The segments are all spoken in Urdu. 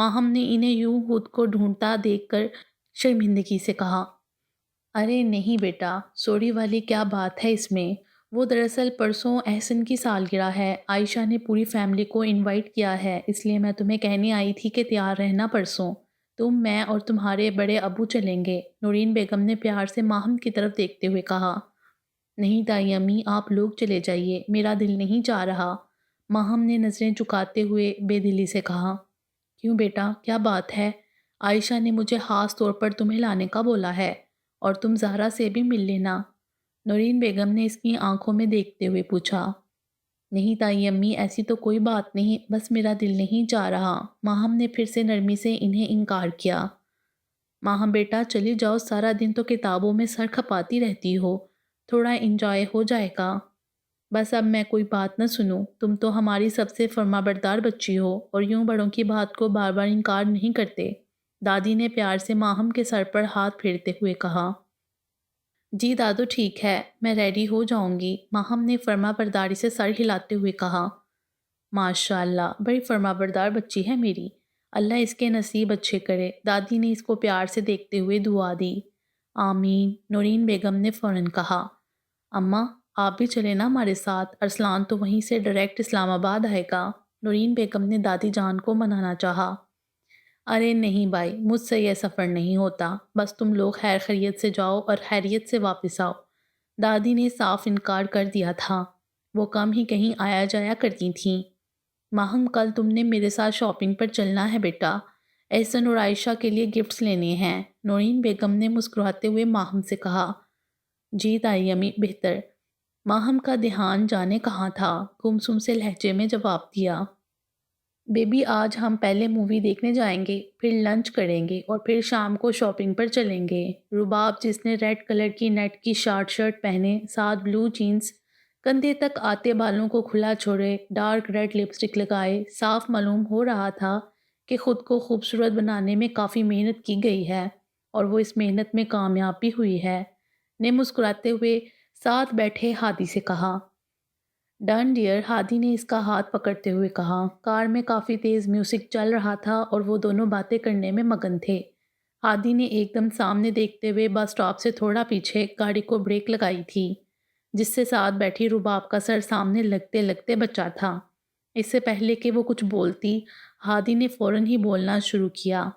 ماہم نے انہیں یوں خود کو ڈھونڈتا دیکھ کر شرمندگی سے کہا، ارے نہیں بیٹا، سوری والی کیا بات ہے اس میں؟ وہ دراصل پرسوں احسن کی سالگرہ ہے، عائشہ نے پوری فیملی کو انوائٹ کیا ہے، اس لیے میں تمہیں کہنے آئی تھی کہ تیار رہنا پرسوں۔ تم، میں اور تمہارے بڑے ابو چلیں گے۔ نورین بیگم نے پیار سے ماہم کی طرف دیکھتے ہوئے کہا۔ نہیں دائی امی، آپ لوگ چلے جائیے، میرا دل نہیں چاہ رہا۔ ماہم نے نظریں جھکاتے ہوئے بے دلی سے کہا۔ کیوں بیٹا، کیا بات ہے؟ عائشہ نے مجھے خاص طور پر تمہیں لانے کا بولا ہے، اور تم زہرا سے بھی مل لینا۔ نورین بیگم نے اس کی آنکھوں میں دیکھتے ہوئے پوچھا۔ نہیں تائی امی، ایسی تو کوئی بات نہیں، بس میرا دل نہیں چاہ رہا۔ ماہم نے پھر سے نرمی سے انہیں انکار کیا۔ ماہم بیٹا چلی جاؤ، سارا دن تو کتابوں میں سر کھپاتی رہتی ہو، تھوڑا انجوائے ہو جائے گا۔ بس اب میں کوئی بات نہ سنوں، تم تو ہماری سب سے فرما بردار بچی ہو اور یوں بڑوں کی بات کو بار بار انکار نہیں کرتے۔ دادی نے پیار سے ماہم کے سر پر ہاتھ پھیرتے ہوئے کہا۔ جی دادو ٹھیک ہے، میں ریڈی ہو جاؤں گی، ماہم نے فرما برداری سے سر ہلاتے ہوئے کہا۔ ماشاء اللہ، بڑی فرما بردار بچی ہے میری، اللہ اس کے نصیب اچھے کرے۔ دادی نے اس کو پیار سے دیکھتے ہوئے دعا دی۔ آمین، نورین بیگم نے فوراً کہا۔ اماں، آپ بھی چلیں نا ہمارے ساتھ، ارسلان تو وہیں سے ڈائریکٹ اسلام آباد آئے گا۔ نورین بیگم نے دادی جان کو منانا چاہا۔ ارے نہیں بھائی، مجھ سے یہ سفر نہیں ہوتا، بس تم لوگ خیر خیریت سے جاؤ اور خیریت سے واپس آؤ۔ دادی نے صاف انکار کر دیا تھا، وہ کم ہی کہیں آیا جایا کرتی تھیں۔ ماہم، کل تم نے میرے ساتھ شاپنگ پر چلنا ہے بیٹا، احسن اور عائشہ کے لیے گفٹس لینے ہیں، نورین بیگم نے مسکراتے ہوئے ماہم سے کہا۔ جی دائی امی، بہتر۔ ماہم کا دھیان جانے کہاں تھا، گمسم سے لہجے میں جواب دیا۔ بیبی آج ہم پہلے مووی دیکھنے جائیں گے، پھر لنچ کریں گے اور پھر شام کو شاپنگ پر چلیں گے۔ رباب، جس نے ریڈ کلر کی نیٹ کی شارٹ شرٹ پہنے، ساتھ بلو جینز، کندھے تک آتے بالوں کو کھلا چھوڑے، ڈارک ریڈ لپسٹک لگائے، صاف معلوم ہو رہا تھا کہ خود کو خوبصورت بنانے میں کافی محنت کی گئی ہے اور وہ اس محنت میں کامیاب بھی ہوئی ہے، نے مسکراتے ہوئے ساتھ بیٹھے ہادی سے کہا۔ ڈن ڈیئر، ہادی نے اس کا ہاتھ پکڑتے ہوئے کہا۔ کار میں کافی تیز میوزک چل رہا تھا اور وہ دونوں باتیں کرنے میں مگن تھے۔ ہادی نے ایک دم سامنے دیکھتے ہوئے بس سٹاپ سے تھوڑا پیچھے گاڑی کو بریک لگائی تھی، جس سے ساتھ بیٹھی رباب کا سر سامنے لگتے لگتے بچا تھا۔ اس سے پہلے کہ وہ کچھ بولتی، ہادی نے فوراً ہی بولنا شروع کیا۔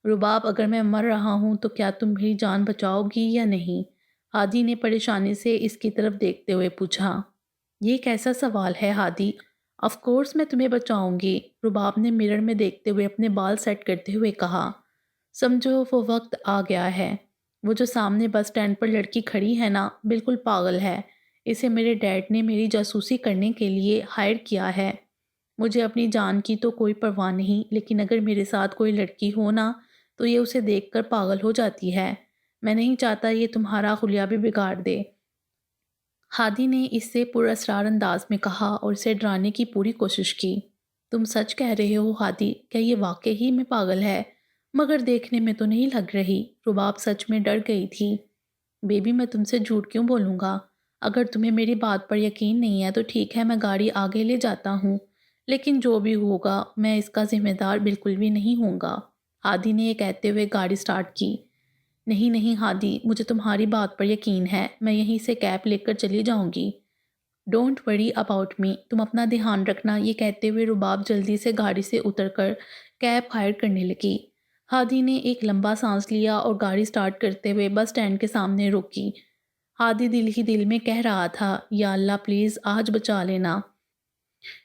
رباب، اگر میں مر رہا ہوں تو کیا تم میری جان بچاؤ گی یا نہیں؟ ہادی نے پریشانی سے اس کی طرف دیکھتے ہوئے پوچھا۔ یہ کیسا سوال ہے ہادی؟ آف کورس میں تمہیں بچاؤں گی، رباب نے مرر میں دیکھتے ہوئے اپنے بال سیٹ کرتے ہوئے کہا۔ سمجھو وہ وقت آ گیا ہے۔ وہ جو سامنے بس اسٹینڈ پر لڑکی کھڑی ہے نا، بالکل پاگل ہے، اسے میرے ڈیڈ نے میری جاسوسی کرنے کے لیے ہائر کیا ہے۔ مجھے اپنی جان کی تو کوئی پرواہ نہیں، لیکن اگر میرے ساتھ کوئی لڑکی ہو نا تو یہ اسے دیکھ کر پاگل ہو جاتی ہے۔ میں نہیں چاہتا یہ تمہارا خلیہ بھی بگاڑ دے۔ ہادی نے اس سے پر اسرار انداز میں کہا اور اسے ڈرانے کی پوری کوشش کی۔ تم سچ کہہ رہے ہو ہادی، کیا یہ واقعی میں پاگل ہے؟ مگر دیکھنے میں تو نہیں لگ رہی۔ رباب سچ میں ڈر گئی تھی۔ بیبی، میں تم سے جھوٹ کیوں بولوں گا؟ اگر تمہیں میری بات پر یقین نہیں ہے تو ٹھیک ہے، میں گاڑی آگے لے جاتا ہوں، لیکن جو بھی ہوگا میں اس کا ذمہ دار بالکل بھی نہیں ہوں گا۔ ہادی نے یہ کہتے ہوئے گاڑی سٹارٹ کی۔ نہیں نہیں ہادی، مجھے تمہاری بات پر یقین ہے، میں یہیں سے کیب لے کر چلی جاؤں گی۔ ڈونٹ وری اباؤٹ می، تم اپنا دھیان رکھنا، یہ کہتے ہوئے رباب جلدی سے گاڑی سے اتر کر کیب ہائر کرنے لگی۔ ہادی نے ایک لمبا سانس لیا اور گاڑی سٹارٹ کرتے ہوئے بس اسٹینڈ کے سامنے روکی۔ ہادی دل ہی دل میں کہہ رہا تھا، یا اللہ پلیز آج بچا لینا،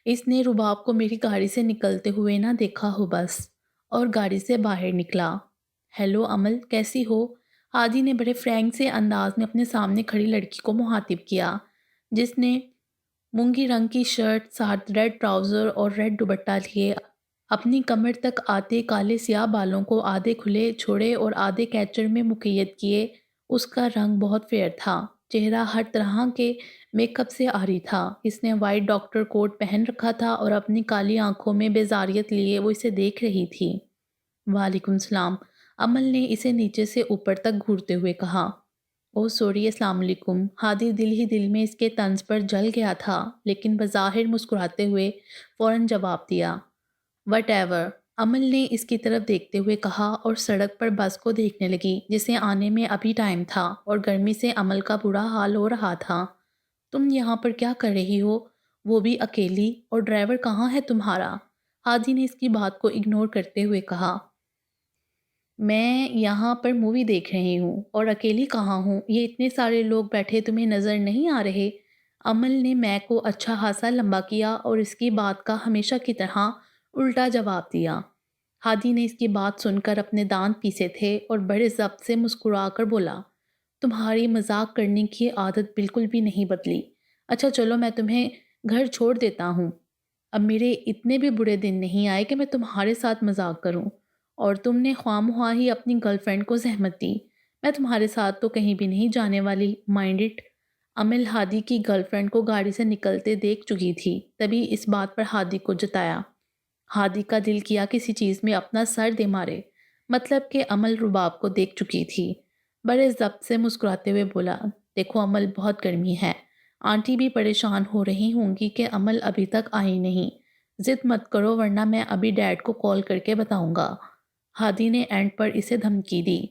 اس نے رباب کو میری گاڑی سے نکلتے ہوئے نہ دیکھا ہو بس۔ اور گاڑی سے باہر نکلا۔ ہیلو امل، کیسی ہو؟ ہادی نے بڑے فرینک سے انداز میں اپنے سامنے کھڑی لڑکی کو مخاطب کیا، جس نے مونگی رنگ کی شرٹ ساتھ ریڈ ٹراؤزر اور ریڈ دوپٹہ لیے اپنی کمر تک آتے کالے سیاہ بالوں کو آدھے کھلے چھوڑے اور آدھے کیچر میں مقید کیے۔ اس کا رنگ بہت فیئر تھا، چہرہ ہر طرح کے میک اپ سے عاری تھا۔ اس نے وائٹ ڈاکٹر کوٹ پہن رکھا تھا اور اپنی کالی آنکھوں میں بیزاریت لیے وہ اسے دیکھ رہی تھی۔ وعلیکم السلام، امل نے اسے نیچے سے اوپر تک گھورتے ہوئے کہا۔ اوہ سوری، السلام علیکم۔ ہادی دل ہی دل میں اس کے طنز پر جل گیا تھا، لیکن بظاہر مسکراتے ہوئے فوراً جواب دیا۔ وٹ ایور، امل نے اس کی طرف دیکھتے ہوئے کہا اور سڑک پر بس کو دیکھنے لگی جسے آنے میں ابھی ٹائم تھا اور گرمی سے امل کا برا حال ہو رہا تھا۔ تم یہاں پر کیا کر رہی ہو؟ وہ بھی اکیلی، اور ڈرائیور کہاں ہے تمہارا؟ ہادی نے اس کی بات کو اگنور کرتے ہوئے کہا، میں یہاں پر مووی دیکھ رہی ہوں اور اکیلی کہاں ہوں؟ یہ اتنے سارے لوگ بیٹھے تمہیں نظر نہیں آ رہے؟ امل نے میں کو اچھا خاصا لمبا کیا اور اس کی بات کا ہمیشہ کی طرح الٹا جواب دیا۔ ہادی نے اس کی بات سن کر اپنے دانت پیسے تھے اور بڑے ضبط سے مسکرا کر بولا، تمہاری مذاق کرنے کی عادت بالکل بھی نہیں بدلی۔ اچھا چلو میں تمہیں گھر چھوڑ دیتا ہوں۔ اب میرے اتنے بھی برے دن نہیں آئے کہ میں تمہارے ساتھ مذاق کروں، اور تم نے خواہ ہی اپنی گرل فرینڈ کو زحمت دی۔ میں تمہارے ساتھ تو کہیں بھی نہیں جانے والی، مائنڈ اٹ۔ امل ہادی کی گرل فرینڈ کو گاڑی سے نکلتے دیکھ چکی تھی، تبھی اس بات پر ہادی کو جتایا۔ ہادی کا دل کیا کسی چیز میں اپنا سر دے مارے، مطلب کہ امل رباب کو دیکھ چکی تھی۔ بڑے ضبط سے مسکراتے ہوئے بولا، دیکھو امل، بہت گرمی ہے، آنٹی بھی پریشان ہو رہی ہوں گی کہ امل ابھی تک آئی نہیں۔ ضد مت کرو ورنہ میں ابھی ڈیڈ کو کال کر کے بتاؤں گا۔ ہادی نے اینڈ پر اسے دھمکی دی۔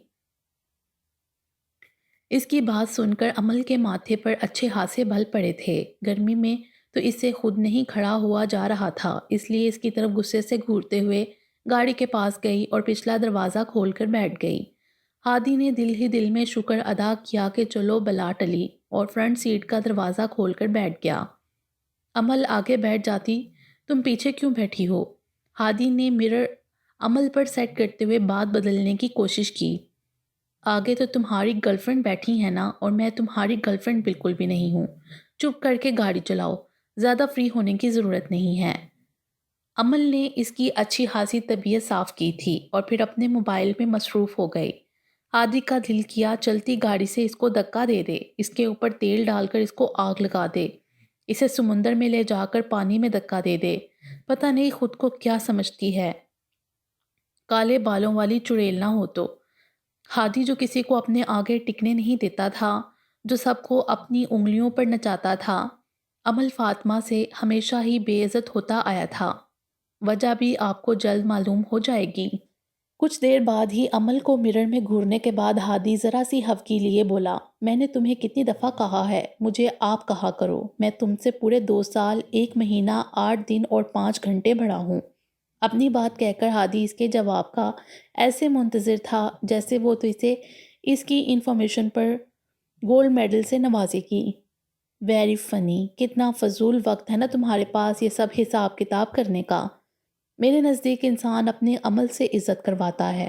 اس کی بات سن کر امل کے ماتھے پر اچھے خاصے بل پڑے تھے۔ گرمی میں تو اس سے خود نہیں کھڑا ہوا جا رہا تھا، اس لیے اس کی طرف غصے سے گھورتے ہوئے گاڑی کے پاس گئی اور پچھلا دروازہ کھول کر بیٹھ گئی۔ ہادی نے دل ہی دل میں شکر ادا کیا کہ چلو بلا ٹلی، اور فرنٹ سیٹ کا دروازہ کھول کر بیٹھ گیا۔ امل آگے بیٹھ جاتی، تم پیچھے کیوں بیٹھی ہو؟ ہادی نے مرر امل پر سیٹ کرتے ہوئے بات بدلنے کی کوشش کی۔ آگے تو تمہاری گرل فرینڈ بیٹھی ہے نا، اور میں تمہاری گرل فرینڈ بالکل بھی نہیں ہوں۔ چپ کر کے گاڑی چلاؤ، زیادہ فری ہونے کی ضرورت نہیں ہے۔ امل نے اس کی اچھی خاصی طبیعت صاف کی تھی اور پھر اپنے موبائل میں مصروف ہو گئی۔ ہادی کا دل کیا چلتی گاڑی سے اس کو دھکا دے دے، اس کے اوپر تیل ڈال کر اس کو آگ لگا دے، اسے سمندر میں لے جا کر پانی میں دھکا دے دے۔ پتہ نہیں خود کو کیا سمجھتی ہے، کالے بالوں والی چڑیل نہ ہو تو۔ ہادی جو کسی کو اپنے آگے ٹکنے نہیں دیتا تھا، جو سب کو اپنی انگلیوں پر نچاتا تھا، امل فاطمہ سے ہمیشہ ہی بے عزت ہوتا آیا تھا۔ وجہ بھی آپ کو جلد معلوم ہو جائے گی۔ کچھ دیر بعد ہی امل کو مرر میں گھورنے کے بعد ہادی ذرا سی ہفکی لیے بولا، میں نے تمہیں کتنی دفعہ کہا ہے مجھے آپ کہا کرو، میں تم سے پورے 2 سال 1 مہینہ 8 دن اور 5 گھنٹے بڑا ہوں۔ اپنی بات کہہ کر ہادی اس کے جواب کا ایسے منتظر تھا جیسے وہ تو اسے اس کی انفارمیشن پر گولڈ میڈل سے نوازے گی۔ ویری فنی، کتنا فضول وقت ہے نا تمہارے پاس یہ سب حساب کتاب کرنے کا۔ میرے نزدیک انسان اپنے عمل سے عزت کرواتا ہے،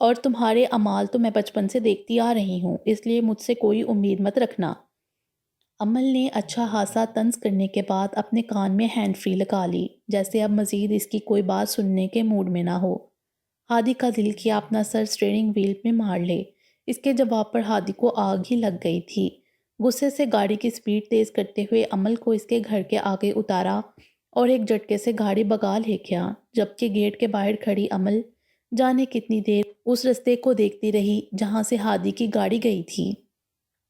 اور تمہارے اعمال تو میں بچپن سے دیکھتی آ رہی ہوں، اس لیے مجھ سے کوئی امید مت رکھنا۔ امل نے اچھا خاصا طنز کرنے کے بعد اپنے کان میں ہینڈ فری لگا لی، جیسے اب مزید اس کی کوئی بات سننے کے موڈ میں نہ ہو۔ ہادی کا دل کیا اپنا سر سٹیئرنگ وہیل میں مار لے، اس کے جواب پر ہادی کو آگ ہی لگ گئی تھی۔ غصے سے گاڑی کی سپیڈ تیز کرتے ہوئے امل کو اس کے گھر کے آگے اتارا اور ایک جھٹکے سے گاڑی بگا لے گیا، جبکہ گیٹ کے باہر کھڑی امل جانے کتنی دیر اس رستے کو دیکھتی رہی جہاں سے ہادی کی گاڑی گئی تھی۔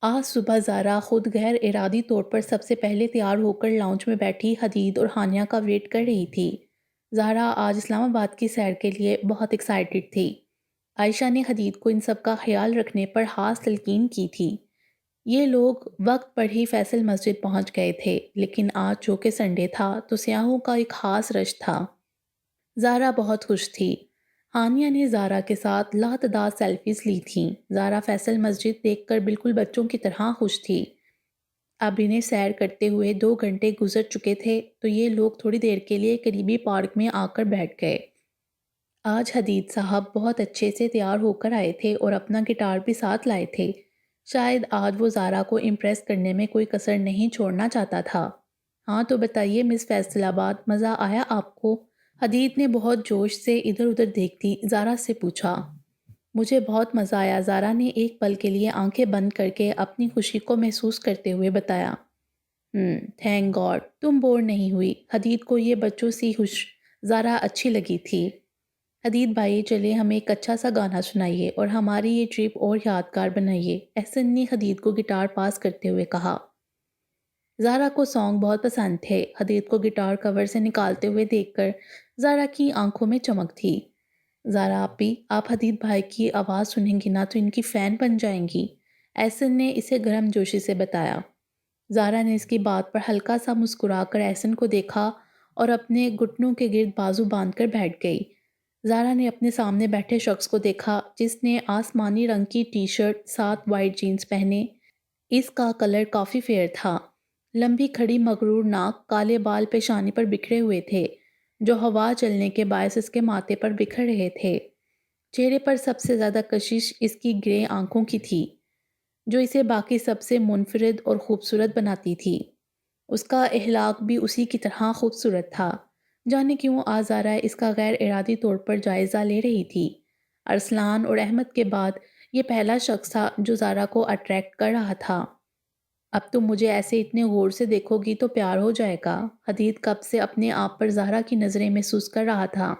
آج صبح زارا خود غیر ارادی طور پر سب سے پہلے تیار ہو کر لاؤنج میں بیٹھی حدید اور ہانیہ کا ویٹ کر رہی تھی۔ زارا آج اسلام آباد کی سیر کے لیے بہت ایکسائٹڈ تھی۔ عائشہ نے حدید کو ان سب کا خیال رکھنے پر خاص تلقین کی تھی۔ یہ لوگ وقت پر ہی فیصل مسجد پہنچ گئے تھے، لیکن آج جو کہ سنڈے تھا تو سیاحوں کا ایک خاص رش تھا۔ زارا بہت خوش تھی۔ ہانیہ نے زارا کے ساتھ لاتعداد سیلفیز لی تھیں۔ زارا فیصل مسجد دیکھ کر بالکل بچوں کی طرح خوش تھی۔ اب انہیں سیر کرتے ہوئے 2 گھنٹے گزر چکے تھے تو یہ لوگ تھوڑی دیر کے لیے قریبی پارک میں آ کر بیٹھ گئے۔ آج حدید صاحب بہت اچھے سے تیار ہو کر آئے تھے اور اپنا گٹار بھی ساتھ لائے تھے۔ شاید آج وہ زارا کو امپریس کرنے میں کوئی کسر نہیں چھوڑنا چاہتا تھا۔ ہاں تو بتائیے مس فیصل آباد، مزہ آیا آپ کو؟ حدید نے بہت جوش سے ادھر ادھر دیکھتی زارا سے پوچھا۔ مجھے بہت مزہ آیا، زارا نے ایک پل کے لیے آنکھیں بند کر کے اپنی خوشی کو محسوس کرتے ہوئے بتایا۔ تھینک گاڈ تم بور نہیں ہوئی۔ حدید کو یہ بچوں سی خوش زارا اچھی لگی تھی۔ حدید بھائی چلے ہمیں ایک اچھا سا گانا سنائیے اور ہماری یہ ٹرپ اور یادگار بنائیے، احسن نے حدید کو گٹار پاس کرتے ہوئے کہا۔ زارا کو سانگ بہت پسند تھے۔ حدید کو گٹار کور سے نکالتے ہوئے دیکھ کر زارا کی آنکھوں میں چمک تھی۔ زارا آپی، آپ حدید بھائی کی آواز سنیں گی نا تو ان کی فین بن جائیں گی، احسن نے اسے گرم جوشی سے بتایا۔ زارا نے اس کی بات پر ہلکا سا مسکرا کر احسن کو دیکھا اور اپنے گھٹنوں کے گرد بازو باندھ کر بیٹھ گئی۔ زارا نے اپنے سامنے بیٹھے شخص کو دیکھا جس نے آسمانی رنگ کی ٹی شرٹ ساتھ وائٹ جینز پہنے۔ اس کا کلر کافی فیئر تھا، لمبی کھڑی مغرور ناک، کالے بال پیشانی پر بکھرے ہوئے تھے جو ہوا چلنے کے باعث اس کے ماتھے پر بکھر رہے تھے۔ چہرے پر سب سے زیادہ کشش اس کی گرے آنکھوں کی تھی جو اسے باقی سب سے منفرد اور خوبصورت بناتی تھی۔ اس کا اخلاق بھی اسی کی طرح خوبصورت تھا۔ جانے کیوں آج زارا اس کا غیر ارادی طور پر جائزہ لے رہی تھی۔ ارسلان اور احمد کے بعد یہ پہلا شخص تھا جو زارا کو اٹریکٹ کر رہا تھا۔ اب تم مجھے ایسے اتنے غور سے دیکھو گی تو پیار ہو جائے گا۔ حدید کب سے اپنے آپ پر زارا کی نظریں محسوس کر رہا تھا۔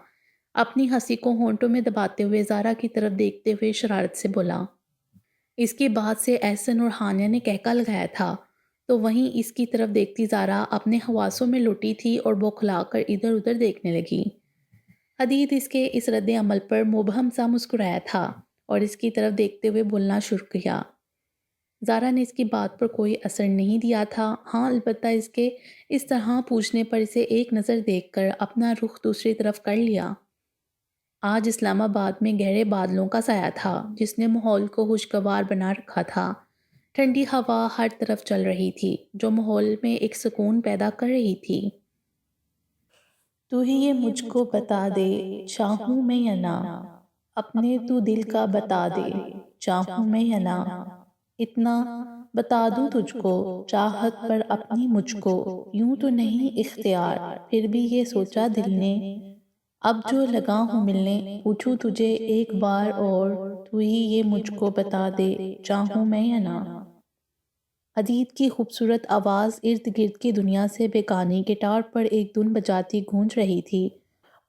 اپنی ہنسی کو ہونٹوں میں دباتے ہوئے زارا کی طرف دیکھتے ہوئے شرارت سے بولا۔ اس کی بات سے احسن اور ہانیہ نے کہکا لگایا تھا تو وہیں اس کی طرف دیکھتی زارا اپنے حواسوں میں لٹی تھی اور بوکھلا کر ادھر ادھر دیکھنے لگی۔ حدید اس کے اس رد عمل پر مبہم سا مسکرایا تھا اور اس کی طرف دیکھتے ہوئے بولنا شروع کیا۔ زارا نے اس کی بات پر کوئی اثر نہیں دیا تھا، ہاں البتہ اس کے اس طرح پوچھنے پر اسے ایک نظر دیکھ کر اپنا رخ دوسری طرف کر لیا۔ آج اسلام آباد میں گہرے بادلوں کا سایہ تھا جس نے ماحول کو خوشگوار بنا رکھا تھا۔ ٹھنڈی ہوا ہر طرف چل رہی تھی جو ماحول میں ایک سکون پیدا کر رہی تھی۔ تو ہی یہ مجھ کو بتا دے چاہوں میں یا نہ، اپنے تو دل کا بتا دے چاہوں میں یا نہ، اتنا بتا دوں تجھ کو چاہت پر اپنی مجھ کو، یوں تو نہیں اختیار پھر بھی یہ سوچا دل نے، اب جو لگا ہوں ملنے پوچھوں تجھے ایک بار اور، تو ہی یہ مجھ کو بتا دے چاہوں میں یا نہ۔ حدید کی خوبصورت آواز ارد گرد کی دنیا سے بیگانی گٹار پر ایک دھن بجاتی گونج رہی تھی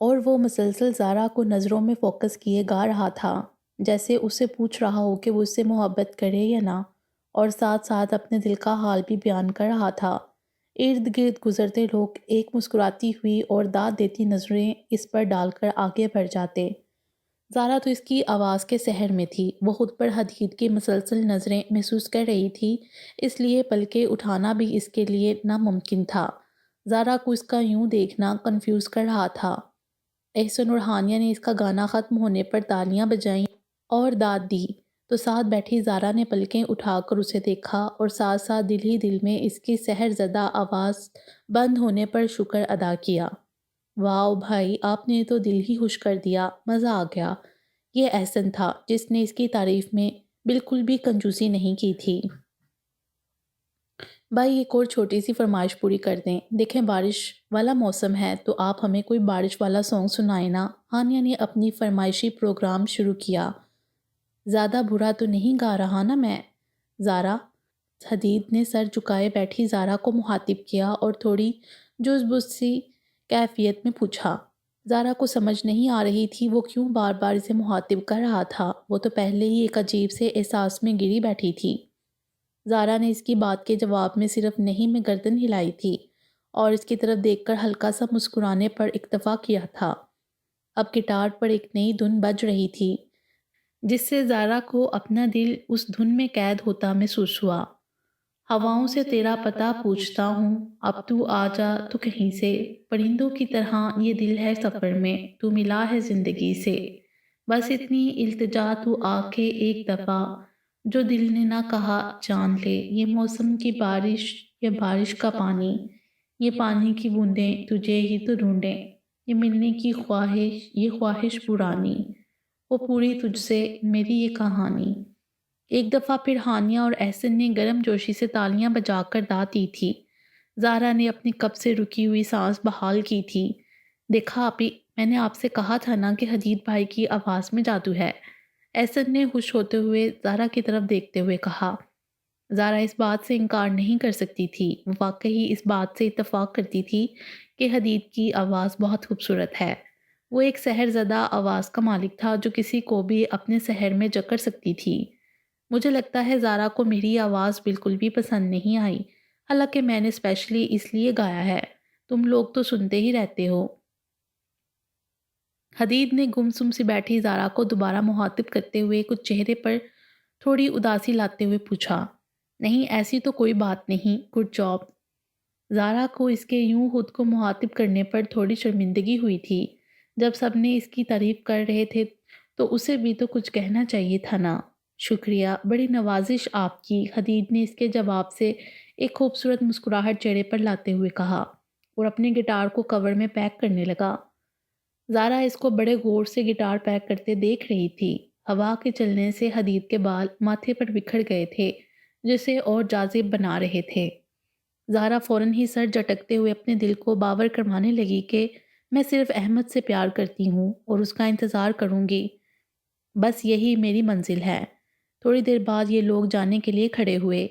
اور وہ مسلسل زارا کو نظروں میں فوکس کیے گا رہا تھا، جیسے اسے پوچھ رہا ہو کہ وہ اس سے محبت کرے یا نہ، اور ساتھ ساتھ اپنے دل کا حال بھی بیان کر رہا تھا۔ ارد گرد گزرتے لوگ ایک مسکراتی ہوئی اور داد دیتی نظریں اس پر ڈال کر آگے بڑھ جاتے۔ زارا تو اس کی آواز کے سحر میں تھی، وہ خود پر حدید کی مسلسل نظریں محسوس کر رہی تھی، اس لیے پلکیں اٹھانا بھی اس کے لیے ناممکن تھا۔ زارا کو اس کا یوں دیکھنا کنفیوز کر رہا تھا۔ احسن اور ہانیہ نے اس کا گانا ختم ہونے پر تالیاں بجائیں اور داد دی تو ساتھ بیٹھی زارا نے پلکیں اٹھا کر اسے دیکھا اور ساتھ ساتھ دل ہی دل میں اس کی سحر زدہ آواز بند ہونے پر شکر ادا کیا۔ واؤ بھائی، آپ نے تو دل ہی خوش کر دیا، مزہ آ گیا۔ یہ احسن تھا جس نے اس کی تعریف میں بالکل بھی کنجوسی نہیں کی تھی۔ بھائی ایک اور چھوٹی سی فرمائش پوری کر دیں، دیکھیں بارش والا موسم ہے تو آپ ہمیں کوئی بارش والا سانگ سنائیں نا۔ ہانیہ نے اپنی فرمائشی پروگرام شروع کیا۔ زیادہ برا تو نہیں گا رہا نا میں زارا؟ حدید نے سر جھکائے بیٹھی زارا کو مخاطب کیا اور تھوڑی جوش بوش سی کیفیت میں پوچھا۔ زارا کو سمجھ نہیں آ رہی تھی وہ کیوں بار بار اسے مخاطب کر رہا تھا، وہ تو پہلے ہی ایک عجیب سے احساس میں گری بیٹھی تھی۔ زارا نے اس کی بات کے جواب میں صرف نہیں میں گردن ہلائی تھی اور اس کی طرف دیکھ کر ہلکا سا مسکرانے پر اکتفا کیا تھا۔ اب گٹار پر ایک نئی دھن بج رہی تھی جس سے زارا کو اپنا دل اس دھن میں قید ہوتا محسوس ہوا۔ ہواؤں سے تیرا پتہ پوچھتا ہوں، اب تو آ جا تو کہیں سے، پرندوں کی طرح یہ دل ہے سفر میں، تو ملا ہے زندگی سے، بس اتنی التجا تو آ کے ایک دفعہ، جو دل نے نہ کہا جان لے، یہ موسم کی بارش، یہ بارش کا پانی، یہ پانی کی بوندیں تجھے ہی تو ڈھونڈیں، یہ ملنے کی خواہش، یہ خواہش پرانی، وہ پوری تجھ سے میری یہ کہانی۔ ایک دفعہ پھر ہانیہ اور احسن نے گرم جوشی سے تالیاں بجا کر داد دی تھی۔ زارا نے اپنی کب سے رکی ہوئی سانس بحال کی تھی۔ دیکھا آپی، میں نے آپ سے کہا تھا نا کہ حدید بھائی کی آواز میں جادو ہے، احسن نے خوش ہوتے ہوئے زارا کی طرف دیکھتے ہوئے کہا۔ زارا اس بات سے انکار نہیں کر سکتی تھی، وہ واقعی اس بات سے اتفاق کرتی تھی کہ حدید کی آواز بہت خوبصورت ہے۔ وہ ایک سحر زدہ آواز کا مالک تھا جو کسی کو بھی اپنے سحر میں جکڑ سکتی تھی۔ مجھے لگتا ہے زارا کو میری آواز بالکل بھی پسند نہیں آئی، حالانکہ میں نے اسپیشلی اس لیے گایا ہے، تم لوگ تو سنتے ہی رہتے ہو۔ حدید نے گمسم سی بیٹھی زارا کو دوبارہ مخاطب کرتے ہوئے کچھ چہرے پر تھوڑی اداسی لاتے ہوئے پوچھا۔ نہیں ایسی تو کوئی بات نہیں، گڈ جاب۔ زارا کو اس کے یوں خود کو مخاطب کرنے پر تھوڑی شرمندگی ہوئی تھی۔ جب سب نے اس کی تعریف کر رہے تھے تو اسے بھی تو کچھ کہنا چاہیے تھا نا۔ شکریہ، بڑی نوازش آپ کی، حدید نے اس کے جواب سے ایک خوبصورت مسکراہٹ چہرے پر لاتے ہوئے کہا اور اپنے گٹار کو کور میں پیک کرنے لگا۔ زارا اس کو بڑے غور سے گٹار پیک کرتے دیکھ رہی تھی۔ ہوا کے چلنے سے حدید کے بال ماتھے پر بکھر گئے تھے جسے اور جاذب بنا رہے تھے۔ زارا فوراً ہی سر جھٹکتے ہوئے اپنے دل کو باور کروانے لگی کہ میں صرف احمد سے پیار کرتی ہوں اور اس کا انتظار کروں گی، بس یہی میری منزل ہے۔ تھوڑی دیر بعد یہ لوگ جانے کے لیے کھڑے ہوئے۔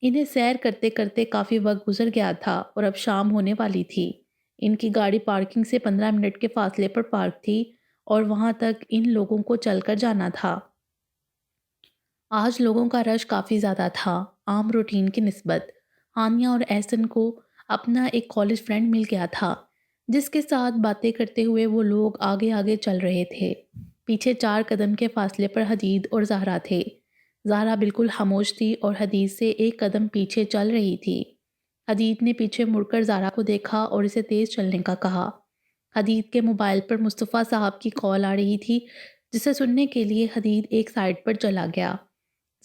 انہیں سیر کرتے کرتے کافی وقت گزر گیا تھا اور اب شام ہونے والی تھی۔ ان کی گاڑی پارکنگ سے 15 منٹ کے فاصلے پر پارک تھی اور وہاں تک ان لوگوں کو چل کر جانا تھا۔ آج لوگوں کا رش کافی زیادہ تھا، عام روٹین کی نسبت۔ ہانیہ اور احسن کو اپنا ایک کالج فرینڈ مل گیا تھا جس کے ساتھ باتیں کرتے ہوئے وہ لوگ آگے آگے چل رہے تھے۔ پیچھے 4 قدم کے فاصلے پر حدید اور زہرا تھے۔ زہرا بالکل خاموش تھی اور حدید سے 1 قدم پیچھے چل رہی تھی۔ حدید نے پیچھے مڑ کر زہرا کو دیکھا اور اسے تیز چلنے کا کہا۔ حدید کے موبائل پر مصطفیٰ صاحب کی کال آ رہی تھی جسے سننے کے لیے حدید ایک سائٹ پر چلا گیا۔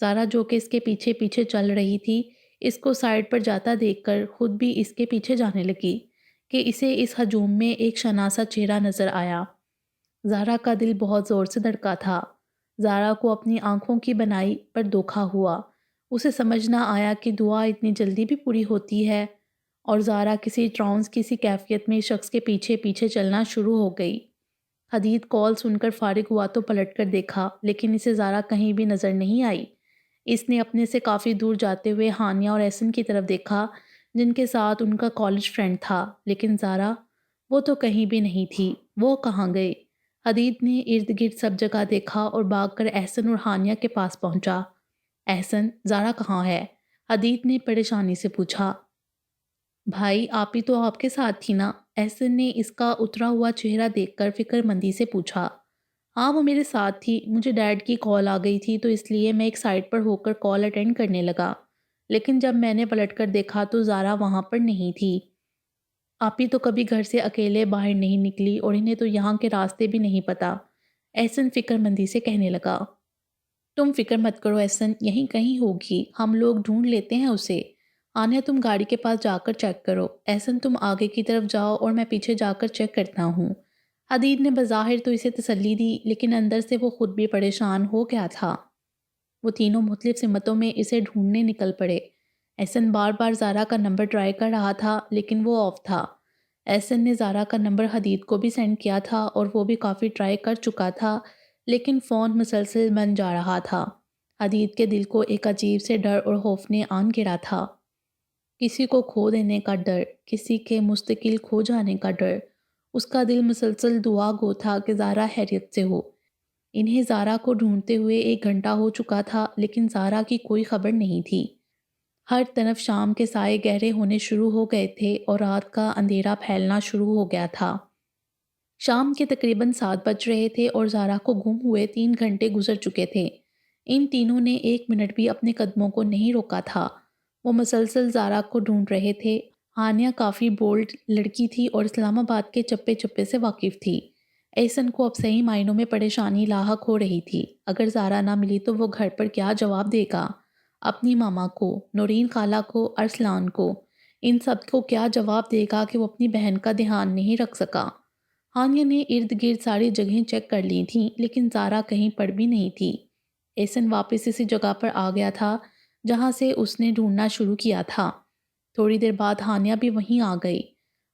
زہرا جو کہ اس کے پیچھے پیچھے چل رہی تھی اس کو سائٹ پر جاتا دیکھ کر خود بھی اس کے پیچھے جانے لگی کہ اسے اس ہجوم میں ایک شناسا چہرہ نظر آیا۔ زہرا کا دل بہت زور سے دھڑکا تھا۔ زہرا کو اپنی آنکھوں کی بنائی پر دھوکا ہوا۔ اسے سمجھ نہ آیا کہ دعا اتنی جلدی بھی پوری ہوتی ہے، اور زہرا کسی ٹرانس کی سی کیفیت میں شخص کے پیچھے پیچھے چلنا شروع ہو گئی۔ حدید کال سن کر فارغ ہوا تو پلٹ کر دیکھا لیکن اسے زہرا کہیں بھی نظر نہیں آئی۔ اس نے اپنے سے کافی دور جاتے ہوئے ہانیہ اور احسن کی طرف دیکھا جن کے ساتھ ان کا کالج فرینڈ تھا، لیکن زہرا وہ تو کہیں بھی نہیں تھی۔ وہ کہاں گئے؟ حدید نے ارد گرد سب جگہ دیکھا اور بھاگ کر احسن اور ہانیہ کے پاس پہنچا۔ احسن، زہرا کہاں ہے؟ حدید نے پریشانی سے پوچھا۔ بھائی آپ ہی تو آپ کے ساتھ تھی نا؟ احسن نے اس کا اترا ہوا چہرہ دیکھ کر فکر مندی سے پوچھا۔ ہاں وہ میرے ساتھ تھی، مجھے ڈیڈ کی کال آ گئی تھی تو اس لیے میں ایک سائٹ پر ہو کر کال اٹینڈ کرنے لگا، لیکن جب میں نے پلٹ کر دیکھا تو زہرا وہاں پر نہیں تھی۔ آپ ہی تو کبھی گھر سے اکیلے باہر نہیں نکلی اور انہیں تو یہاں کے راستے بھی نہیں پتا، احسن فکر مندی سے کہنے لگا۔ تم فکر مت کرو احسن، یہیں کہیں ہوگی، ہم لوگ ڈھونڈ لیتے ہیں اسے۔ آنیہ تم گاڑی کے پاس جا کر چیک کرو، احسن تم آگے کی طرف جاؤ اور میں پیچھے جا کر چیک کرتا ہوں۔ حدید نے بظاہر تو اسے تسلی دی لیکن اندر سے وہ خود بھی پریشان ہو گیا تھا۔ وہ تینوں مختلف سمتوں میں اسے ڈھونڈنے نکل پڑے۔ احسن بار بار زہرا کا نمبر ٹرائی کر رہا تھا لیکن وہ آف تھا۔ احسن نے زہرا کا نمبر حدید کو بھی سینڈ کیا تھا اور وہ بھی کافی ٹرائی کر چکا تھا لیکن فون مسلسل بند جا رہا تھا۔ حدید کے دل کو ایک عجیب سے ڈر اور خوف نے آن گرا تھا۔ کسی کو کھو دینے کا ڈر، کسی کے مستقل کھو جانے کا ڈر۔ اس کا دل مسلسل دعا گو تھا کہ زہرا خیریت سے ہو۔ انہیں زہرا کو ڈھونڈتے ہوئے 1 گھنٹہ ہو چکا تھا لیکن زہرا کی کوئی خبر نہیں تھی۔ ہر طرف شام کے سائے گہرے ہونے شروع ہو گئے تھے اور رات کا اندھیرا پھیلنا شروع ہو گیا تھا۔ شام کے تقریباً 7 بج رہے تھے اور زہرا کو گم ہوئے 3 گھنٹے گزر چکے تھے۔ ان تینوں نے 1 منٹ بھی اپنے قدموں کو نہیں روکا تھا۔ وہ مسلسل زہرا کو ڈھونڈ رہے تھے۔ ہانیہ کافی بولڈ لڑکی تھی اور اسلام آباد کے چپے چپے سے واقف تھی۔ احسن کو اب صحیح معنوں میں پریشانی لاحق ہو رہی تھی۔ اگر زہرا نہ ملی تو وہ گھر پر کیا جواب دے گا؟ اپنی ماما کو، نورین خالہ کو، ارسلان کو، ان سب کو کیا جواب دے گا کہ وہ اپنی بہن کا دھیان نہیں رکھ سکا؟ ہانیہ نے ارد گرد ساری جگہیں چیک کر لی تھیں لیکن زہرا کہیں پر بھی نہیں تھی۔ احسن واپس اسی جگہ پر آ گیا تھا جہاں سے اس نے ڈھونڈنا شروع کیا تھا۔ تھوڑی دیر بعد ہانیہ بھی وہیں آ گئی۔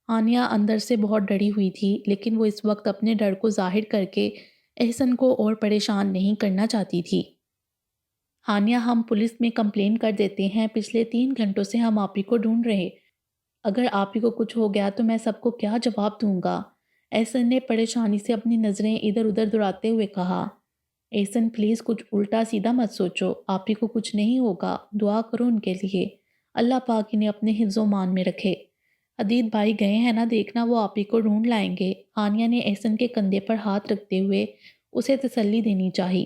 ہانیہ اندر سے بہت ڈری ہوئی تھی لیکن وہ اس وقت اپنے ڈر کو ظاہر کر کے احسن کو اور پریشان نہیں کرنا چاہتی تھی۔ ہانیہ ہم پولیس میں کمپلین کر دیتے ہیں، پچھلے 3 گھنٹوں سے ہم آپ ہی کو ڈھونڈ رہے، اگر آپ ہی کو کچھ ہو گیا تو میں سب کو کیا جواب دوں گا؟ احسن نے پریشانی سے اپنی نظریں ادھر ادھر دوڑاتے ہوئے کہا۔ احسن پلیز کچھ الٹا سیدھا مت سوچو، آپ ہی کو کچھ نہیں ہوگا، دعا کرو ان کے لیے، اللہ پاک انہیں اپنے حفظ و مان میں رکھے۔ حدید بھائی گئے ہیں نا دیکھنا، وہ آپ ہی کو ڈھونڈ لائیں گے۔ ہانیہ نے احسن کے کندھے پر ہاتھ رکھتے ہوئے اسے تسلی دینی چاہی۔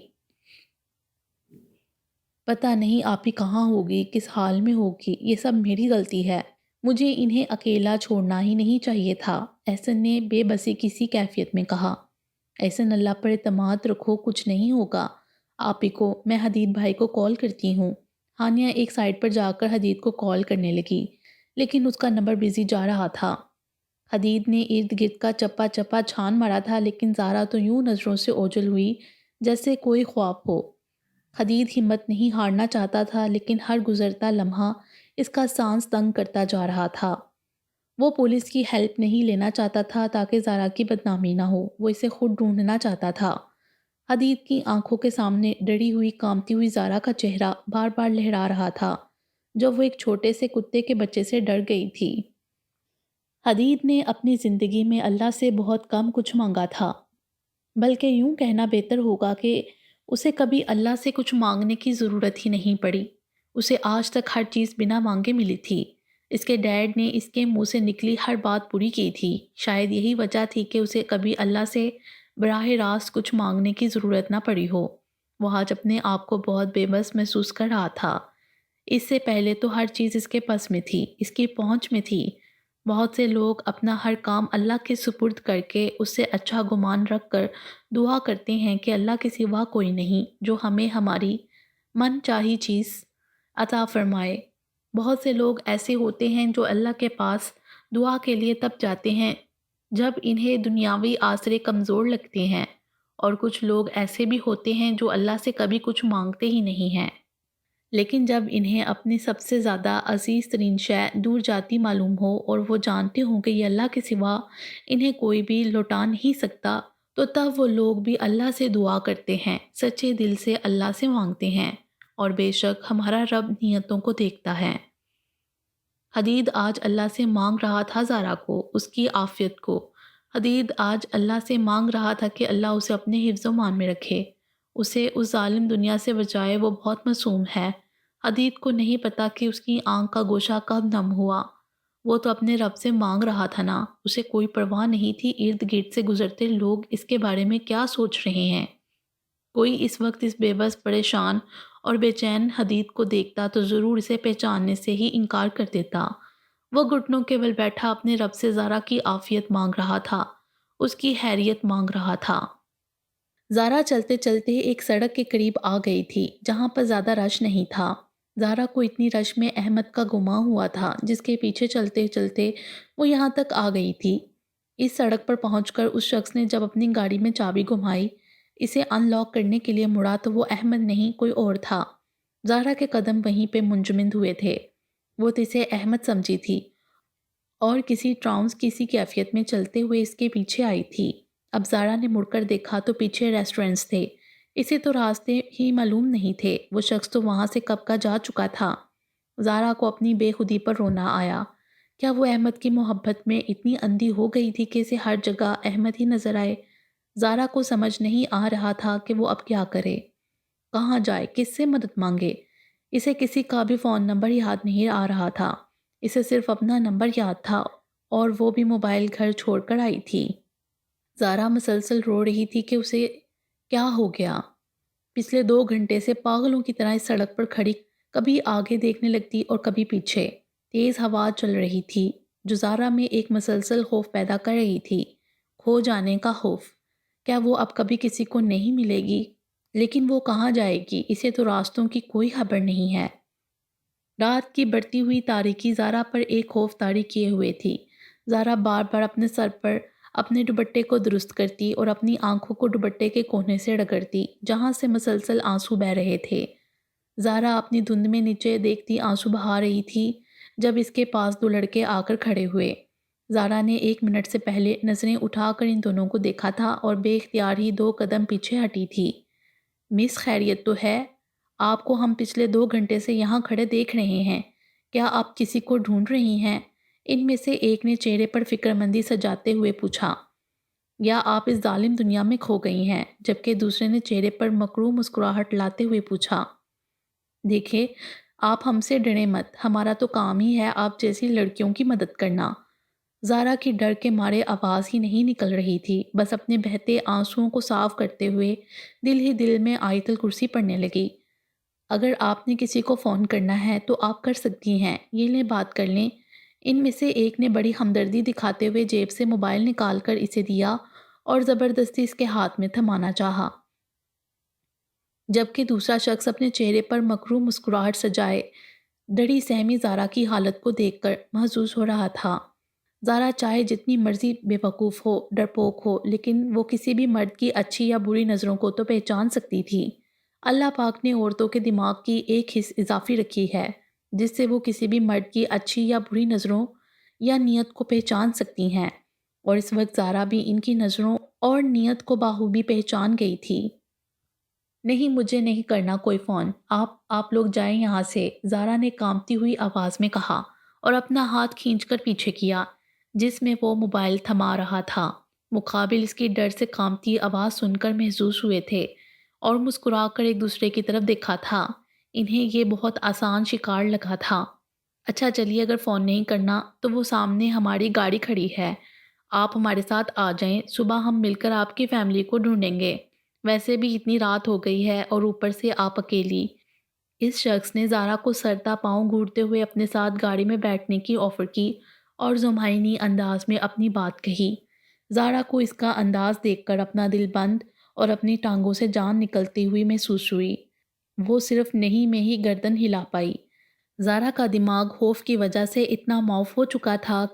پتہ نہیں آپ ہی کہاں ہوگی، کس حال میں ہوگی، یہ سب میری غلطی ہے۔ مجھے انہیں اکیلا چھوڑنا ہی نہیں چاہیے تھا، احسن نے بے بسی کسی کیفیت میں کہا۔ احسن اللہ پر اعتماد رکھو، کچھ نہیں ہوگا آپ ہی کو، میں حدید بھائی کو کال کرتی ہوں۔ ہانیہ ایک سائٹ پر جا کر حدید کو کال کرنے لگی، لیکن اس کا نمبر بزی جا رہا تھا۔ حدید نے ارد گرد کا چپا چپا چھان مارا تھا، لیکن زارا تو یوں نظروں سے اوجھل ہوئی جیسے کوئی خواب ہو۔ حدید ہمت نہیں ہارنا چاہتا تھا، لیکن ہر گزرتا لمحہ اس کا سانس تنگ کرتا جا رہا تھا۔ وہ پولیس کی ہیلپ نہیں لینا چاہتا تھا تاکہ زارا کی بدنامی نہ ہو، وہ اسے خود ڈھونڈنا چاہتا تھا۔ حدید کی آنکھوں کے سامنے ڈری ہوئی کانپتی ہوئی زارا کا چہرہ بار بار لہرا رہا تھا، جب وہ ایک چھوٹے سے کتے کے بچے سے ڈر گئی تھی۔ حدید نے اپنی زندگی میں اللہ سے بہت کم کچھ مانگا تھا، بلکہ یوں کہنا بہتر ہوگا کہ اسے کبھی اللہ سے کچھ مانگنے کی ضرورت ہی نہیں پڑی۔ اسے آج تک ہر چیز بنا مانگے ملی تھی۔ اس کے ڈیڈ نے اس کے منہ سے نکلی ہر بات پوری کی تھی۔ شاید یہی وجہ تھی کہ اسے کبھی اللہ سے براہ راست کچھ مانگنے کی ضرورت نہ پڑی ہو۔ وہ آج اپنے آپ کو بہت بے بس محسوس کر رہا تھا۔ اس سے پہلے تو ہر چیز اس کے پاس میں تھی، اس کی پہنچ میں تھی۔ بہت سے لوگ اپنا ہر کام اللہ کے سپرد کر کے اس سے اچھا گمان رکھ کر دعا کرتے ہیں کہ اللہ کے سوا کوئی نہیں جو ہمیں ہماری من چاہی چیز عطا فرمائے۔ بہت سے لوگ ایسے ہوتے ہیں جو اللہ کے پاس دعا کے لیے تب جاتے ہیں جب انہیں دنیاوی آسرے کمزور لگتے ہیں، اور کچھ لوگ ایسے بھی ہوتے ہیں جو اللہ سے کبھی کچھ مانگتے ہی نہیں ہیں، لیکن جب انہیں اپنی سب سے زیادہ عزیز ترین شے دور جاتی معلوم ہو اور وہ جانتے ہوں کہ یہ اللہ کے سوا انہیں کوئی بھی لوٹا نہیں سکتا، تو تب وہ لوگ بھی اللہ سے دعا کرتے ہیں، سچے دل سے اللہ سے مانگتے ہیں، اور بے شک ہمارا رب نیتوں کو دیکھتا ہے۔ حدید آج اللہ سے مانگ رہا تھا زارا کو، اس کی عافیت کو۔ حدید آج اللہ سے مانگ رہا تھا کہ اللہ اسے اپنے حفظ و مان میں رکھے، اسے اس ظالم دنیا سے بچائے، وہ بہت معصوم ہے۔ حدید کو نہیں پتا کہ اس کی آنکھ کا گوشہ کب نم ہوا، وہ تو اپنے رب سے مانگ رہا تھا نا، اسے کوئی پرواہ نہیں تھی ارد گرد سے گزرتے لوگ اس کے بارے میں کیا سوچ رہے ہیں۔ کوئی اس وقت اس بے بس، پریشان اور بے چین حدید کو دیکھتا تو ضرور اسے پہچاننے سے ہی انکار کر دیتا۔ وہ گھٹنوں کے بل بیٹھا اپنے رب سے زارا کی عافیت مانگ رہا تھا، اس کی خیریت مانگ رہا تھا۔ زارا چلتے چلتے ایک سڑک کے قریب آ گئی تھی جہاں پر زیادہ رش نہیں تھا۔ زارا کو اتنی رش میں احمد کا گما ہوا تھا جس کے پیچھے چلتے چلتے وہ یہاں تک آ گئی تھی۔ اس سڑک پر پہنچ کر اس شخص نے جب اپنی گاڑی میں چابی گھمائی، اسے ان لاک کرنے کے لیے مڑا تو وہ احمد نہیں کوئی اور تھا۔ زارا کے قدم وہیں پہ منجمد ہوئے تھے، وہ تو اسے احمد سمجھی تھی اور کسی ٹرانس کسی کیفیت میں چلتے ہوئے اس کے پیچھے آئی تھی۔ اب زارا نے مڑ کر دیکھا تو پیچھے ریسٹورنٹس تھے، اسے تو راستے ہی معلوم نہیں تھے، وہ شخص تو وہاں سے کب کا جا چکا تھا۔ زارا کو اپنی بے خودی پر رونا آیا۔ کیا وہ احمد کی محبت میں اتنی اندھی ہو گئی تھی کہ اسے ہر جگہ احمد ہی نظر آئے؟ زارا کو سمجھ نہیں آ رہا تھا کہ وہ اب کیا کرے، کہاں جائے، کس سے مدد مانگے۔ اسے کسی کا بھی فون نمبر یاد نہیں آ رہا تھا، اسے صرف اپنا نمبر یاد تھا، اور وہ بھی موبائل گھر چھوڑ کر آئی تھی۔ زارا مسلسل رو رہی تھی کہ اسے کیا ہو گیا۔ پچھلے 2 گھنٹے سے پاگلوں کی طرح اس سڑک پر کھڑی کبھی آگے دیکھنے لگتی اور کبھی پیچھے۔ تیز ہوا چل رہی تھی جو زارا میں ایک مسلسل خوف پیدا کر رہی تھی، کھو جانے کا خوف۔ کیا وہ اب کبھی کسی کو نہیں ملے گی؟ لیکن وہ کہاں جائے گی؟ اسے تو راستوں کی کوئی خبر نہیں ہے۔ رات کی بڑھتی ہوئی تاریکی زارا پر ایک خوف طاری کیے ہوئے تھی۔ زارا بار بار اپنے سر پر اپنے دوپٹے کو درست کرتی اور اپنی آنکھوں کو دوپٹے کے کونے سے رگڑتی جہاں سے مسلسل آنسو بہہ رہے تھے۔ زارا اپنی دھند میں نیچے دیکھتی آنسو بہا رہی تھی جب اس کے پاس 2 لڑکے آ کر کھڑے ہوئے۔ زارا نے 1 منٹ سے پہلے نظریں اٹھا کر ان دونوں کو دیکھا تھا اور بے اختیار ہی 2 قدم پیچھے ہٹی تھی۔ مس، خیریت تو ہے؟ آپ کو ہم پچھلے 2 گھنٹے سے یہاں کھڑے دیکھ رہے ہیں، کیا آپ کسی کو ڈھونڈ رہی ہیں؟ ان میں سے ایک نے چہرے پر فکر مندی سجاتے ہوئے پوچھا۔ یا آپ اس ظالم دنیا میں کھو گئی ہیں؟ جبکہ دوسرے نے چہرے پر مکروہ مسکراہٹ لاتے ہوئے پوچھا۔ دیکھیں، آپ ہم سے ڈریں مت، ہمارا تو کام ہی ہے آپ جیسی لڑکیوں کی مدد کرنا۔ زارا کی ڈر کے مارے آواز ہی نہیں نکل رہی تھی، بس اپنے بہتے آنسوؤں کو صاف کرتے ہوئے دل ہی دل میں آیت الکرسی پڑھنے لگی۔ اگر آپ نے کسی کو فون کرنا ہے تو آپ کر سکتی ہیں، یہ لیں بات کر لیں۔ ان میں سے ایک نے بڑی ہمدردی دکھاتے ہوئے جیب سے موبائل نکال کر اسے دیا اور زبردستی اس کے ہاتھ میں تھمانا چاہا، جبکہ دوسرا شخص اپنے چہرے پر مکرو مسکراہٹ سجائے ڈری سہمی زارا کی حالت کو دیکھ کر محظوظ ہو رہا تھا۔ زارا چاہے جتنی مرضی بے وقوف ہو، ڈرپوک ہو، لیکن وہ کسی بھی مرد کی اچھی یا بری نظروں کو تو پہچان سکتی تھی۔ اللہ پاک نے عورتوں کے دماغ کی ایک حص اضافی رکھی ہے، جس سے وہ کسی بھی مرد کی اچھی یا بری نظروں یا نیت کو پہچان سکتی ہیں، اور اس وقت زارا بھی ان کی نظروں اور نیت کو بخوبی پہچان گئی تھی۔ نہیں، مجھے نہیں کرنا کوئی فون، آپ لوگ جائیں یہاں سے، زارا نے کانپتی ہوئی آواز میں کہا اور اپنا ہاتھ کھینچ کر پیچھے کیا جس میں وہ موبائل تھما رہا تھا۔ مقابل اس کی ڈر سے کانپتی آواز سن کر محظوظ ہوئے تھے اور مسکرا کر ایک دوسرے کی طرف دیکھا تھا۔ انہیں یہ بہت آسان شکار لگا تھا۔ اچھا چلیے، اگر فون نہیں کرنا تو وہ سامنے ہماری گاڑی کھڑی ہے، آپ ہمارے ساتھ آ جائیں، صبح ہم مل کر آپ کی فیملی کو ڈھونڈیں گے، ویسے بھی اتنی رات ہو گئی ہے اور اوپر سے آپ اکیلی۔ اس شخص نے زارا کو سرتا پاؤں گھورتے ہوئے اپنے ساتھ گاڑی میں بیٹھنے کی آفر کی اور زمائنی انداز میں اپنی بات کہی۔ زارا کو اس کا انداز دیکھ کر اپنا دل بند اور اپنی ٹانگوں سے جان نکلتی ہوئی محسوس ہوئی۔ وہ صرف نہیں میں ہی گردن ہلا پائی۔ زارا کا دماغ خوف کی وجہ سے اتنا معاف ہو چکا تھا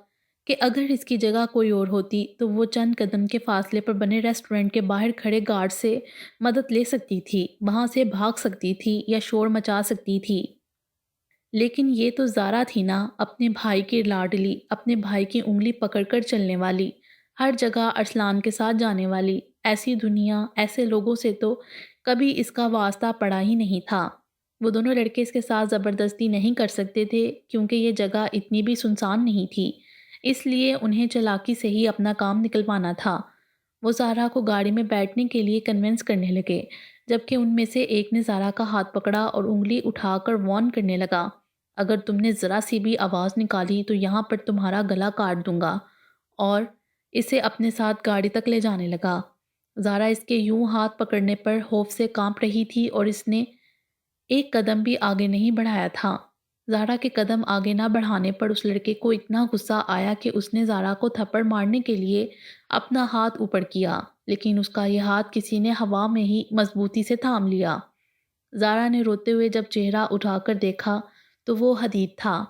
کہ اگر اس کی جگہ کوئی اور ہوتی تو وہ چند قدم کے فاصلے پر بنے ریسٹورنٹ کے باہر کھڑے گارڈ سے مدد لے سکتی تھی، وہاں سے بھاگ سکتی تھی یا شور مچا سکتی تھی۔ لیکن یہ تو زارا تھی نا، اپنے بھائی کی لاڈلی، اپنے بھائی کی انگلی پکڑ کر چلنے والی، ہر جگہ ارسلان کے ساتھ جانے والی۔ ایسی دنیا، ایسے لوگوں سے تو کبھی اس کا واسطہ پڑا ہی نہیں تھا۔ وہ دونوں لڑکے اس کے ساتھ زبردستی نہیں کر سکتے تھے کیونکہ یہ جگہ اتنی بھی سنسان نہیں تھی، اس لیے انہیں چالاکی سے ہی اپنا کام نکلوانا تھا۔ وہ زارا کو گاڑی میں بیٹھنے کے لیے کنونس کرنے لگے، جبکہ ان میں سے ایک نے زارا کا ہاتھ پکڑا اور انگلی اٹھا کر وارن کرنے لگا، اگر تم نے ذرا سی بھی آواز نکالی تو یہاں پر تمہارا گلا کاٹ دوں گا، اور اسے اپنے ساتھ گاڑی تک لے جانے لگا۔ زارا اس کے یوں ہاتھ پکڑنے پر خوف سے کانپ رہی تھی اور اس نے ایک قدم بھی آگے نہیں بڑھایا تھا۔ زارا کے قدم آگے نہ بڑھانے پر اس لڑکے کو اتنا غصہ آیا کہ اس نے زارا کو تھپڑ مارنے کے لیے اپنا ہاتھ اوپر کیا، لیکن اس کا یہ ہاتھ کسی نے ہوا میں ہی مضبوطی سے تھام لیا۔ زارا نے روتے ہوئے جب چہرہ اٹھا کر دیکھا تو وہ حدید تھا۔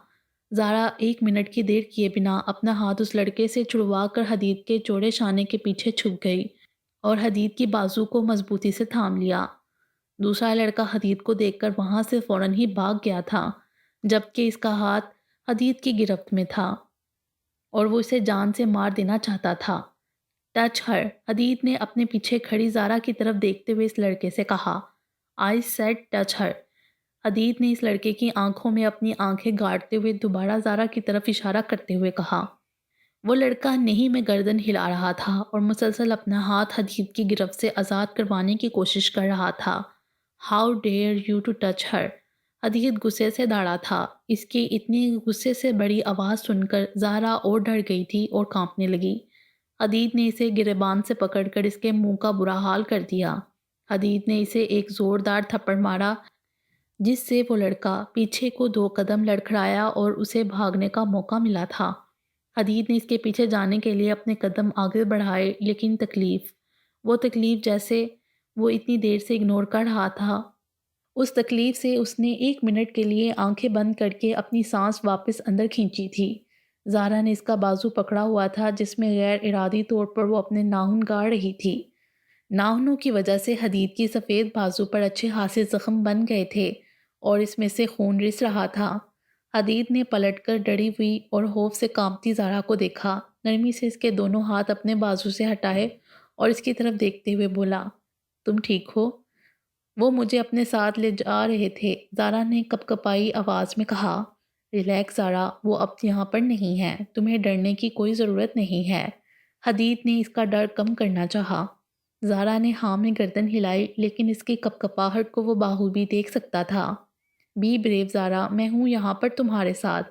زارا ایک منٹ کی دیر کیے بنا اپنا ہاتھ اس لڑکے سے چھڑوا کر حدید کے چوڑے شانے کے پیچھے چھپ گئی اور حدید کی بازو کو مضبوطی سے تھام لیا۔ دوسرا لڑکا حدید کو دیکھ کر وہاں سے فوراً ہی بھاگ گیا تھا، جبکہ اس کا ہاتھ حدید کی گرفت میں تھا اور وہ اسے جان سے مار دینا چاہتا تھا۔ ٹچ ہر، حدید نے اپنے پیچھے کھڑی زارا کی طرف دیکھتے ہوئے اس لڑکے سے کہا۔ I said touch her. حدید نے اس لڑکے کی آنکھوں میں اپنی آنکھیں گاڑتے ہوئے دوبارہ زارا کی طرف اشارہ کرتے ہوئے کہا۔ وہ لڑکا نہیں میں گردن ہلا رہا تھا اور مسلسل اپنا ہاتھ حدید کی گرفت سے آزاد کروانے کی کوشش کر رہا تھا۔ How dare you to touch her. حدید غصے سے داڑا تھا۔ اس کی اتنی غصے سے بڑی آواز سن کر زارا اور ڈر گئی تھی اور کانپنے لگی۔ حدید نے اسے گریبان سے پکڑ کر اس کے منہ کا برا حال کر دیا۔ حدید نے اسے ایک زوردار تھپڑ مارا جس سے وہ لڑکا پیچھے کو 2 قدم لڑکھڑایا اور اسے بھاگنے کا موقع ملا تھا۔ حدید نے اس کے پیچھے جانے کے لیے اپنے قدم آگے بڑھائے، لیکن وہ تکلیف جیسے وہ اتنی دیر سے اگنور کر رہا تھا، اس تکلیف سے اس نے 1 منٹ کے لیے آنکھیں بند کر کے اپنی سانس واپس اندر کھینچی تھی۔ زارا نے اس کا بازو پکڑا ہوا تھا جس میں غیر ارادی طور پر وہ اپنے ناخن گاڑ رہی تھی۔ ناخنوں کی وجہ سے حدید کی سفید بازو پر اچھے خاصے زخم بن گئے تھے اور اس میں سے خون رس رہا تھا۔ حدید نے پلٹ کر ڈری ہوئی اور خوف سے کانپتی زارا کو دیکھا، نرمی سے اس کے دونوں ہاتھ اپنے بازو سے ہٹائے اور اس کی طرف دیکھتے ہوئے بولا، تم ٹھیک ہو؟ وہ مجھے اپنے ساتھ لے جا رہے تھے، زارا نے کپکپائی آواز میں کہا۔ ریلیکس زارا، وہ اب یہاں پر نہیں ہے، تمہیں ڈرنے کی کوئی ضرورت نہیں ہے۔ حدید نے اس کا ڈر کم کرنا چاہا۔ زارا نے ہاں میں گردن ہلائی، لیکن اس کی کپکپاہٹ کو وہ بخوبی دیکھ سکتا تھا۔ بی بریو زارا، میں ہوں یہاں پر تمہارے ساتھ۔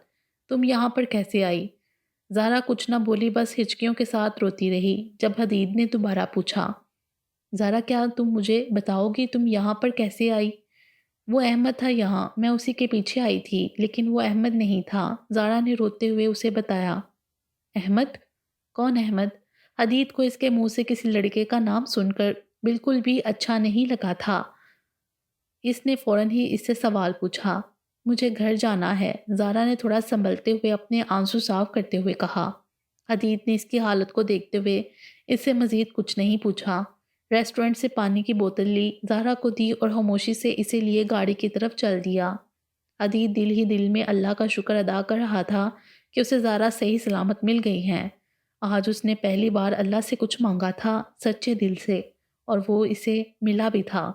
تم یہاں پر کیسے آئی؟ زارا کچھ نہ بولی، بس ہچکیوں کے ساتھ روتی رہی۔ جب حدید نے دوبارہ پوچھا، زارا کیا تم مجھے بتاؤ گی تم یہاں پر کیسے آئی؟ وہ احمد تھا یہاں، میں اسی کے پیچھے آئی تھی، لیکن وہ احمد نہیں تھا۔ زارا نے روتے ہوئے اسے بتایا۔ احمد؟ کون احمد؟ حدید کو اس کے منہ سے کسی لڑکے کا نام سن کر بالکل بھی اچھا نہیں لگا تھا۔ اس نے فوراً ہی اس سے سوال پوچھا۔ مجھے گھر جانا ہے، زارا نے تھوڑا سنبھلتے ہوئے اپنے آنسو صاف کرتے ہوئے کہا۔ حدید نے اس کی حالت کو دیکھتے ہوئے اس سے مزید کچھ نہیں پوچھا۔ ریسٹورنٹ سے پانی کی بوتل لی، زارا کو دی اور خاموشی سے اسے لیے گاڑی کی طرف چل دیا۔ حدید دل ہی دل میں اللہ کا شکر ادا کر رہا تھا کہ اسے زارا صحیح سلامت مل گئی ہیں۔ آج اس نے پہلی بار اللہ سے کچھ مانگا تھا سچے دل سے، اور وہ اسے ملا بھی تھا۔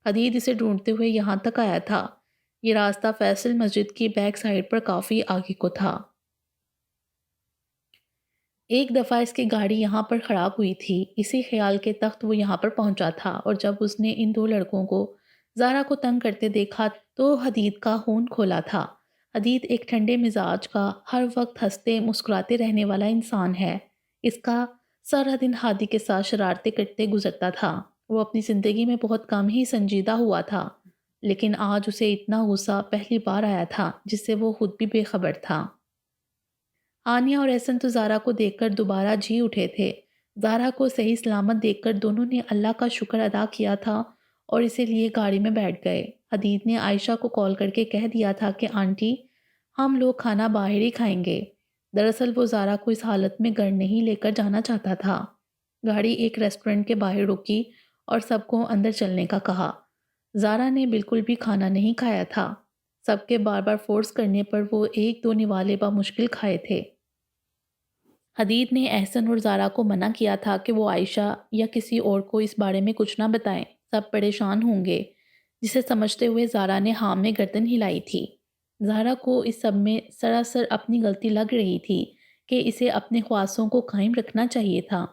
حدید اسے ڈھونڈتے ہوئے یہاں تک آیا تھا۔ یہ راستہ فیصل مسجد کی بیک سائڈ پر کافی آگے کو تھا۔ ایک دفعہ اس کی گاڑی یہاں پر خراب ہوئی تھی، اسی خیال کے تخت وہ یہاں پر پہنچا تھا، اور جب اس نے ان دو لڑکوں کو زارا کو تنگ کرتے دیکھا تو حدید کا خون کھولا تھا۔ حدید ایک ٹھنڈے مزاج کا، ہر وقت ہنستے مسکراتے رہنے والا انسان ہے۔ اس کا سارا دن ہادی کے ساتھ شرارتیں کرتے گزرتا تھا۔ وہ اپنی زندگی میں بہت کم ہی سنجیدہ ہوا تھا، لیکن آج اسے اتنا غصہ پہلی بار آیا تھا جس سے وہ خود بھی بے خبر تھا۔ آنیہ اور احسن تو زارا کو دیکھ کر دوبارہ جی اٹھے تھے۔ زارا کو صحیح سلامت دیکھ کر دونوں نے اللہ کا شکر ادا کیا تھا اور اسے لیے گاڑی میں بیٹھ گئے۔ حدید نے عائشہ کو کال کر کے کہہ دیا تھا کہ آنٹی ہم لوگ کھانا باہر ہی کھائیں گے۔ دراصل وہ زارا کو اس حالت میں گھر نہیں لے کر جانا چاہتا تھا۔ گاڑی ایک ریسٹورنٹ کے باہر رکی اور سب کو اندر چلنے کا کہا۔ زارا نے بالکل بھی کھانا نہیں کھایا تھا۔ سب کے بار بار فورس کرنے پر وہ ایک دو نوالے بمشکل کھائے تھے۔ حدید نے احسن اور زارا کو منع کیا تھا کہ وہ عائشہ یا کسی اور کو اس بارے میں کچھ نہ بتائیں، سب پریشان ہوں گے، جسے سمجھتے ہوئے زارا نے ہاں میں گردن ہلائی تھی۔ زارا کو اس سب میں سراسر اپنی غلطی لگ رہی تھی کہ اسے اپنے خواصوں کو قائم رکھنا چاہیے تھا۔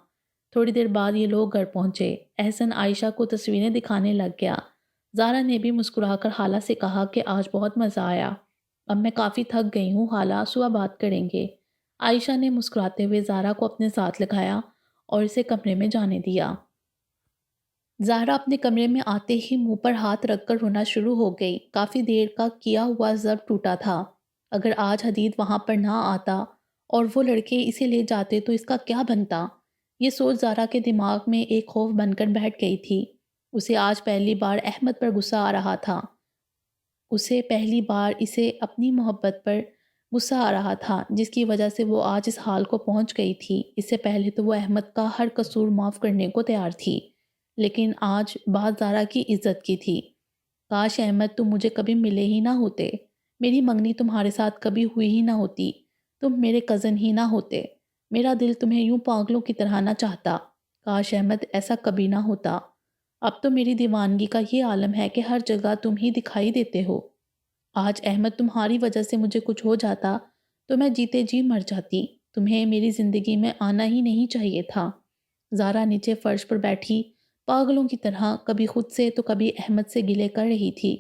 تھوڑی دیر بعد یہ لوگ گھر پہنچے۔ احسن عائشہ کو تصویریں دکھانے لگ گیا۔ زارا نے بھی مسکرا کر خالہ سے کہا کہ آج بہت مزہ آیا، اب میں کافی تھک گئی ہوں خالہ، صبح بات کریں گے۔ عائشہ نے مسکراتے ہوئے زارا کو اپنے ساتھ لگایا اور اسے کمرے میں جانے دیا۔ زہرا اپنے کمرے میں آتے ہی منہ پر ہاتھ رکھ کر رونا شروع ہو گئی۔ کافی دیر کا کیا ہوا ضبط ٹوٹا تھا۔ اگر آج حدید وہاں پر نہ آتا اور وہ لڑکے اسے لے جاتے تو اس کا کیا بنتا؟ یہ سوچ زہرا کے دماغ میں ایک خوف بن کر بیٹھ گئی تھی۔ اسے آج پہلی بار احمد پر غصہ آ رہا تھا۔ اسے پہلی بار اسے اپنی محبت پر غصہ آ رہا تھا، جس کی وجہ سے وہ آج اس حال کو پہنچ گئی تھی۔ اس سے پہلے تو وہ احمد کا ہر قصور معاف کرنے کو تیار تھی، لیکن آج بات زارا کی عزت کی تھی۔ کاش احمد تم مجھے کبھی ملے ہی نہ ہوتے، میری منگنی تمہارے ساتھ کبھی ہوئی ہی نہ ہوتی، تم میرے کزن ہی نہ ہوتے، میرا دل تمہیں یوں پاگلوں کی طرح نہ چاہتا۔ کاش احمد ایسا کبھی نہ ہوتا۔ اب تو میری دیوانگی کا یہ عالم ہے کہ ہر جگہ تم ہی دکھائی دیتے ہو۔ آج احمد تمہاری وجہ سے مجھے کچھ ہو جاتا تو میں جیتے جی مر جاتی۔ تمہیں میری زندگی میں آنا ہی نہیں چاہیے تھا۔ زارا نیچے فرش پر بیٹھی پاگلوں کی طرح کبھی خود سے تو کبھی احمد سے گلے کر رہی تھی۔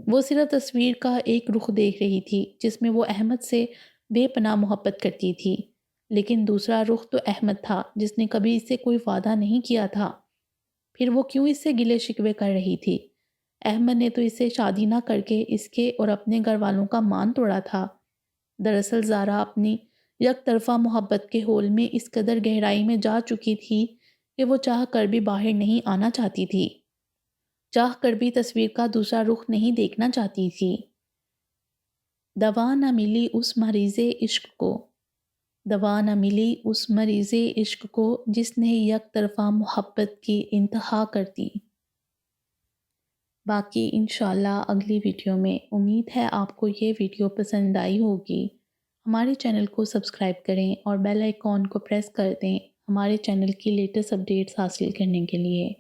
وہ صرف تصویر کا ایک رخ دیکھ رہی تھی جس میں وہ احمد سے بے پناہ محبت کرتی تھی، لیکن دوسرا رخ تو احمد تھا جس نے کبھی اس سے کوئی وعدہ نہیں کیا تھا۔ پھر وہ کیوں اس سے گلے شکوے کر رہی تھی؟ احمد نے تو اس سے شادی نہ کر کے اس کے اور اپنے گھر والوں کا مان توڑا تھا۔ دراصل زارا اپنی یک طرفہ محبت کے ہول میں اس قدر گہرائی میں جا چکی تھی کہ وہ چاہ کر بھی باہر نہیں آنا چاہتی تھی، چاہ کر بھی تصویر کا دوسرا رخ نہیں دیکھنا چاہتی تھی۔ دوا نہ ملی اس مریض عشق کو، دوا نہ ملی اس مریض عشق کو، جس نے یک طرفہ محبت کی انتہا کر دی۔ باقی انشاءاللہ اگلی ویڈیو میں۔ امید ہے آپ کو یہ ویڈیو پسند آئی ہوگی۔ ہمارے چینل کو سبسکرائب کریں اور بیل آئیکن کو پریس کر دیں ہمارے چینل کی لیٹسٹ اپڈیٹس حاصل کرنے کے لیے۔